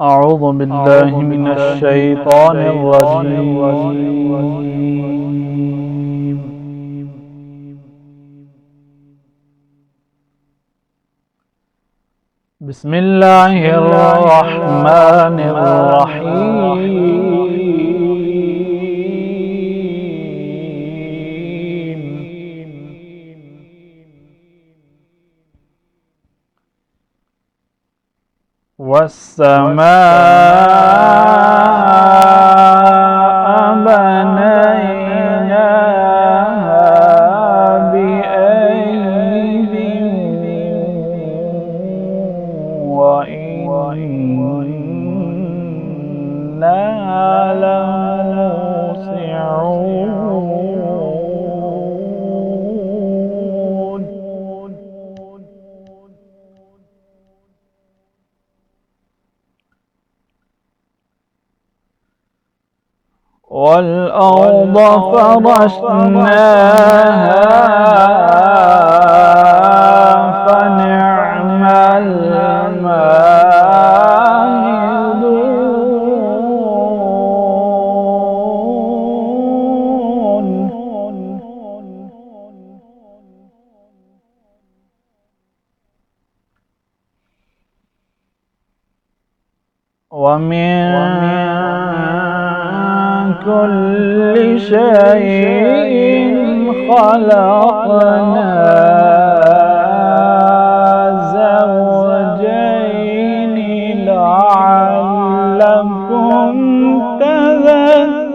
أعوذ بالله من الشيطان الرجيم. بسم الله الرحمن الرحيم. والسماء بنيناها بأيد وإنا لموسعون. والأرض فرشناها فنعم الماهدون. ومن كل شيء خلقنا زوجين لعلكم تذكرون.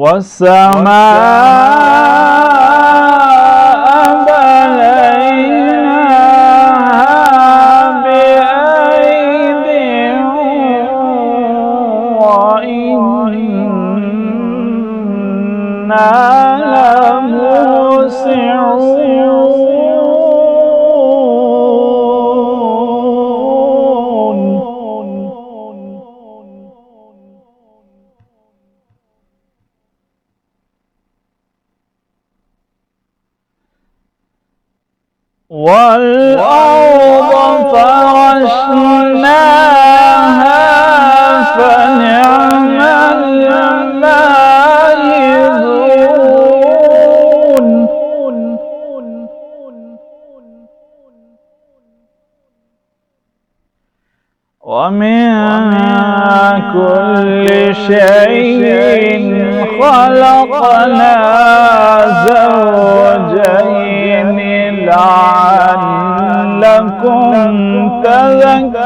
والسماء بنيناها بأيد وإنا لموسعون. والأرض فرشناها فنعم الماهدون. ومن كل شيء خلقنا زوجين لعلكم تذكرون.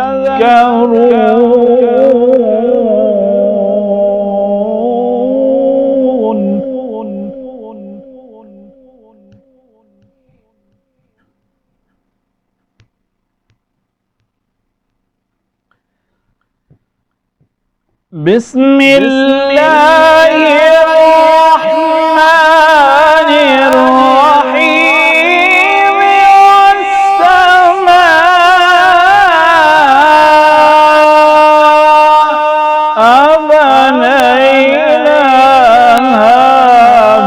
بسم الله الرحمن الرحيم. والسماء بنيناها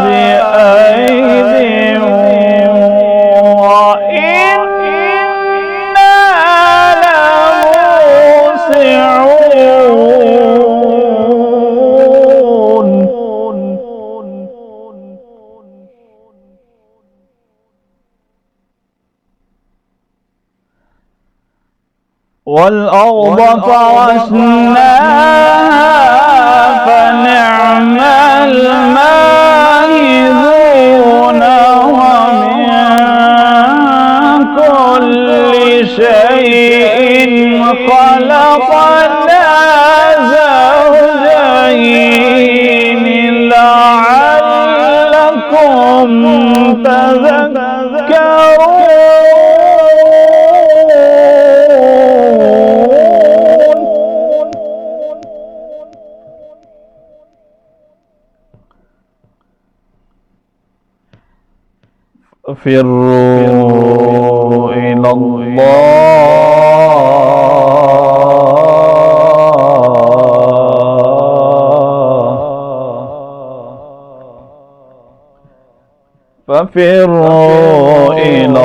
بأيد وإنا لموسعون. والأرض فرشناها فنعم الماهدون. ومن كل شيء خلقنا زوجين لعلكم تذكرون. فَفِرُّوا إِلَى اللَّهِ ففروا إلى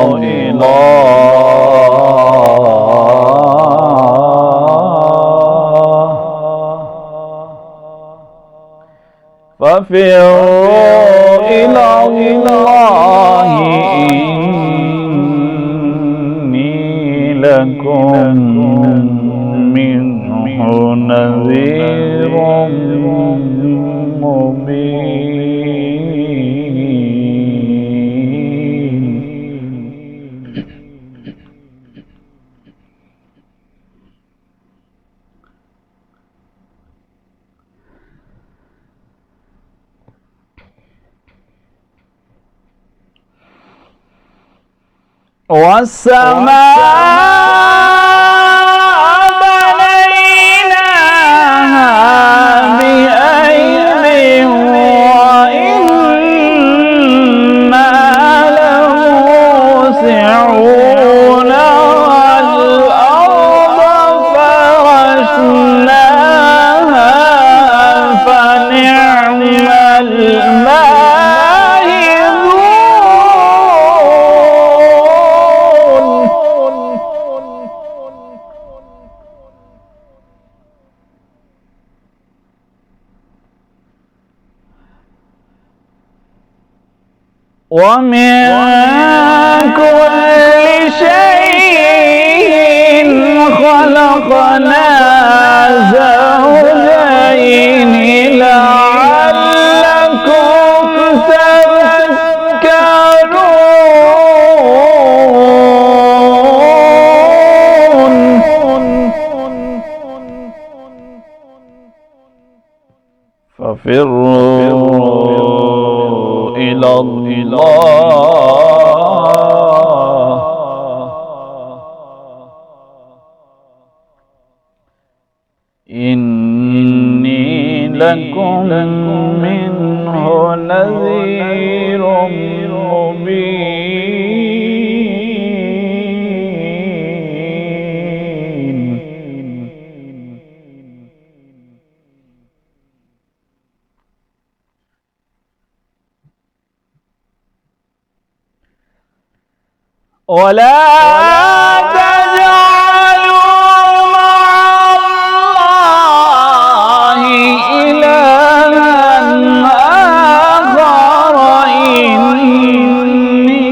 الله إني لكم منه نذير مبين. والسماء بنيناها بأيد وإنا لموسعون والأرض فرشناها فنعم الماء. ومن كل شيء خلقنا زوجين لعلكم تذكرون. ففروا إلى الله إني لكم منه نذير مبين. ولا تجعلوا مع الله إلها آخر إني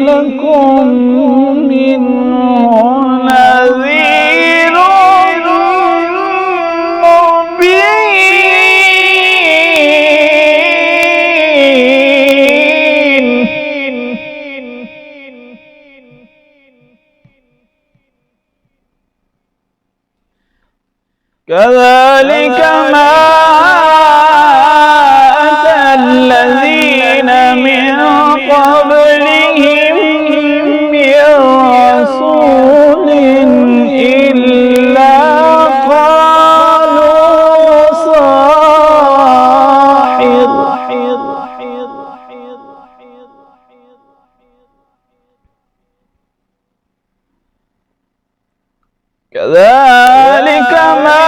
لكم منه نذير كذلك ما أتى الذين من قبلهم من رسول إلا قالوا ساحر. كذلك ما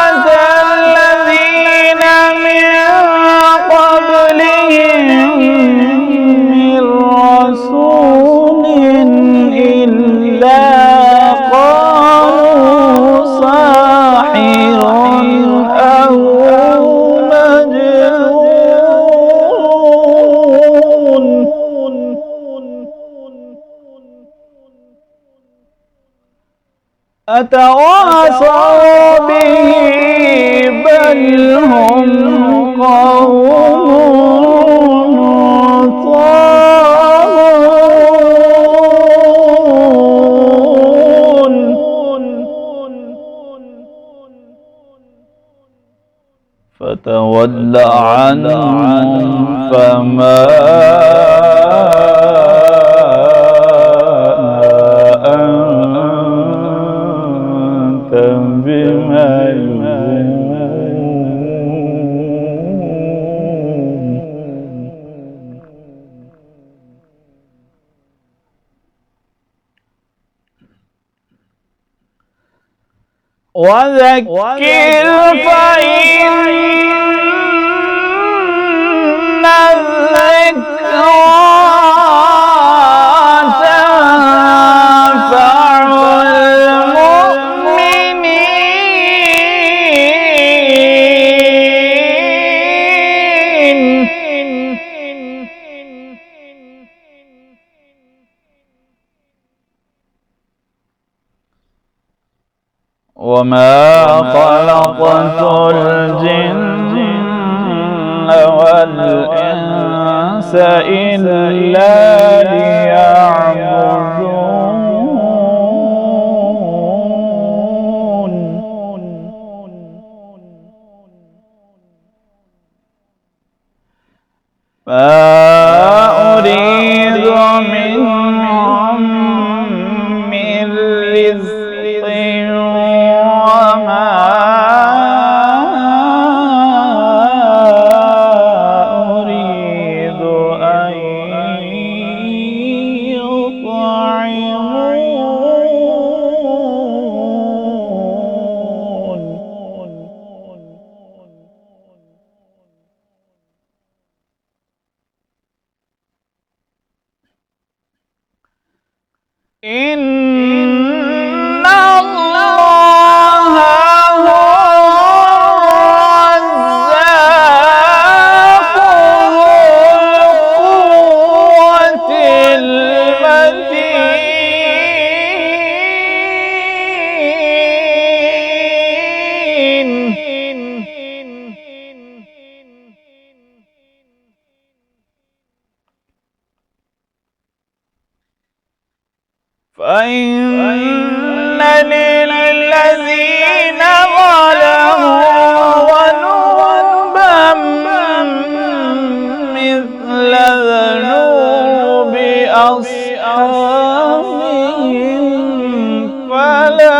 أتى الذين من قبلهم من رسول إلا قالوا ساحر أو مجنون. أتواصوا به بل هم قوم طاغون. فتول عنهم فما وذكر فإن الذكرى وما خلقت الجن والإنس إلا ليعبدون ما أريد منهم من رزق وما أريد أن يطعمون إن الله هو الرزاق ذو القوة المتين فإن للذين ظلموا ذنوبا مثل ذنوب أصحابهم فلا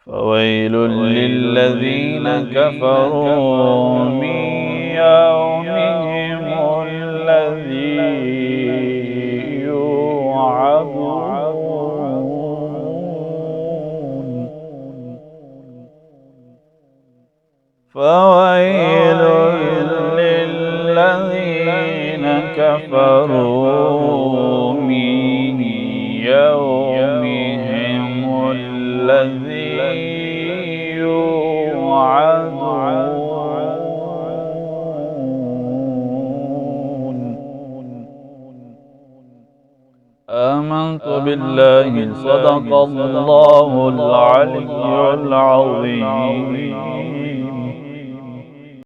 فويل للذين كفروا من يومهم الذي يوعدون فويل للذين كفروا من يومهم الذي يوعدون آمنت بالله صدق الله العلي العظيم